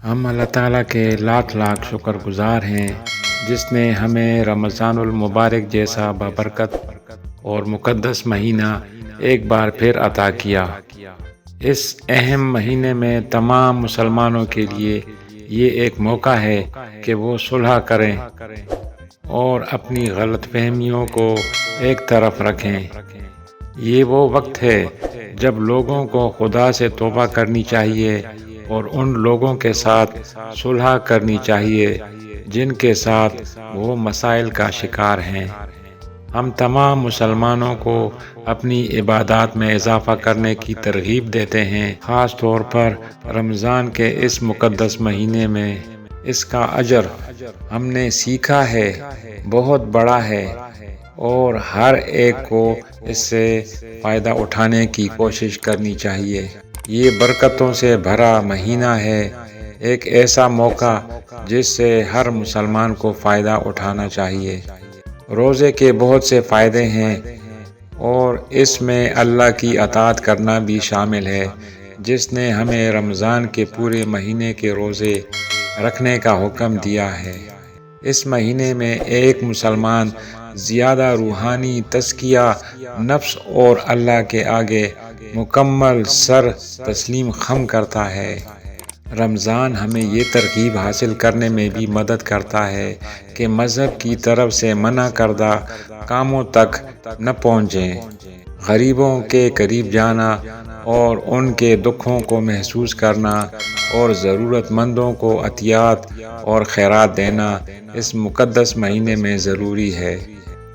ہم اللہ تعالیٰ کے لاکھ لاکھ شکر گزار ہیں جس نے ہمیں رمضان المبارک جیسا بابرکت اور مقدس مہینہ ایک بار پھر عطا کیا۔ اس اہم مہینے میں تمام مسلمانوں کے لیے یہ ایک موقع ہے کہ وہ صلح کریں اور اپنی غلط فہمیوں کو ایک طرف رکھیں۔ یہ وہ وقت ہے جب لوگوں کو خدا سے توبہ کرنی چاہیے اور ان لوگوں کے ساتھ صلح کرنی چاہیے جن کے ساتھ وہ مسائل کا شکار ہیں۔ ہم تمام مسلمانوں کو اپنی عبادات میں اضافہ کرنے کی ترغیب دیتے ہیں، خاص طور پر رمضان کے اس مقدس مہینے میں۔ اس کا اجر ہم نے سیکھا ہے بہت بڑا ہے اور ہر ایک کو اس سے فائدہ اٹھانے کی کوشش کرنی چاہیے۔ یہ برکتوں سے بھرا مہینہ ہے، ایک ایسا موقع جس سے ہر مسلمان کو فائدہ اٹھانا چاہیے۔ روزے کے بہت سے فائدے ہیں اور اس میں اللہ کی اطاعت کرنا بھی شامل ہے، جس نے ہمیں رمضان کے پورے مہینے کے روزے رکھنے کا حکم دیا ہے۔ اس مہینے میں ایک مسلمان زیادہ روحانی تزکیہ نفس اور اللہ کے آگے مکمل سر تسلیم خم کرتا ہے۔ رمضان ہمیں یہ ترغیب حاصل کرنے میں بھی مدد کرتا ہے کہ مذہب کی طرف سے منع کردہ کاموں تک نہ پہنچیں۔ غریبوں کے قریب جانا اور ان کے دکھوں کو محسوس کرنا اور ضرورت مندوں کو عطیات اور خیرات دینا اس مقدس مہینے میں ضروری ہے۔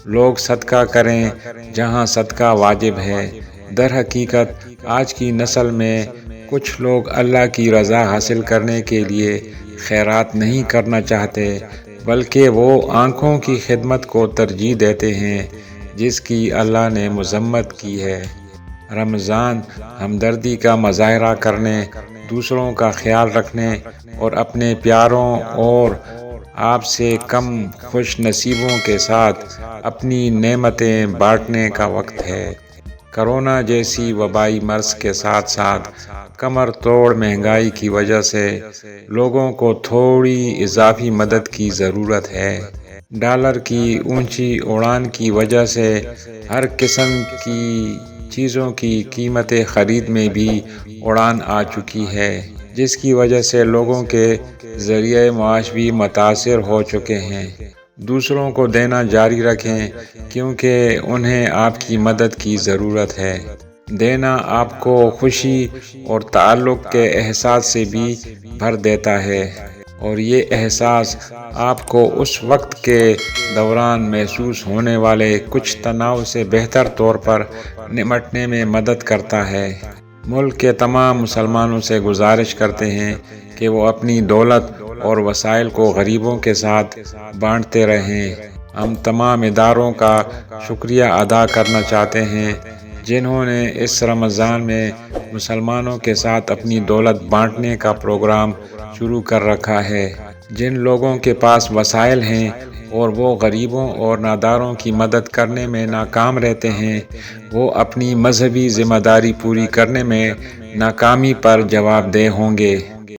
لوگ صدقہ کریں جہاں صدقہ واجب ہے۔ در حقیقت آج کی نسل میں کچھ لوگ اللہ کی رضا حاصل کرنے کے لیے خیرات نہیں کرنا چاہتے، بلکہ وہ آنکھوں کی خدمت کو ترجیح دیتے ہیں جس کی اللہ نے مذمت کی ہے۔ رمضان ہمدردی کا مظاہرہ کرنے، دوسروں کا خیال رکھنے اور اپنے پیاروں اور آپ سے کم خوش نصیبوں کے ساتھ اپنی نعمتیں بانٹنے کا وقت ہے۔ کرونا جیسی وبائی مرض کے ساتھ ساتھ کمر توڑ مہنگائی کی وجہ سے لوگوں کو تھوڑی اضافی مدد کی ضرورت ہے۔ ڈالر کی اونچی اڑان کی وجہ سے ہر قسم کی چیزوں کی قیمت خرید میں بھی اڑان آ چکی ہے، جس کی وجہ سے لوگوں کے ذریعہ معاش بھی متاثر ہو چکے ہیں۔ دوسروں کو دینا جاری رکھیں کیونکہ انہیں آپ کی مدد کی ضرورت ہے۔ دینا آپ کو خوشی اور تعلق کے احساس سے بھی بھر دیتا ہے اور یہ احساس آپ کو اس وقت کے دوران محسوس ہونے والے کچھ تناؤ سے بہتر طور پر نمٹنے میں مدد کرتا ہے۔ ملک کے تمام مسلمانوں سے گزارش کرتے ہیں کہ وہ اپنی دولت اور وسائل کو غریبوں کے ساتھ بانٹتے رہیں۔ ہم تمام اداروں کا شکریہ ادا کرنا چاہتے ہیں جنہوں نے اس رمضان میں مسلمانوں کے ساتھ اپنی دولت بانٹنے کا پروگرام شروع کر رکھا ہے۔ جن لوگوں کے پاس وسائل ہیں اور وہ غریبوں اور ناداروں کی مدد کرنے میں ناکام رہتے ہیں، وہ اپنی مذہبی ذمہ داری پوری کرنے میں ناکامی پر جواب دہ ہوں گے۔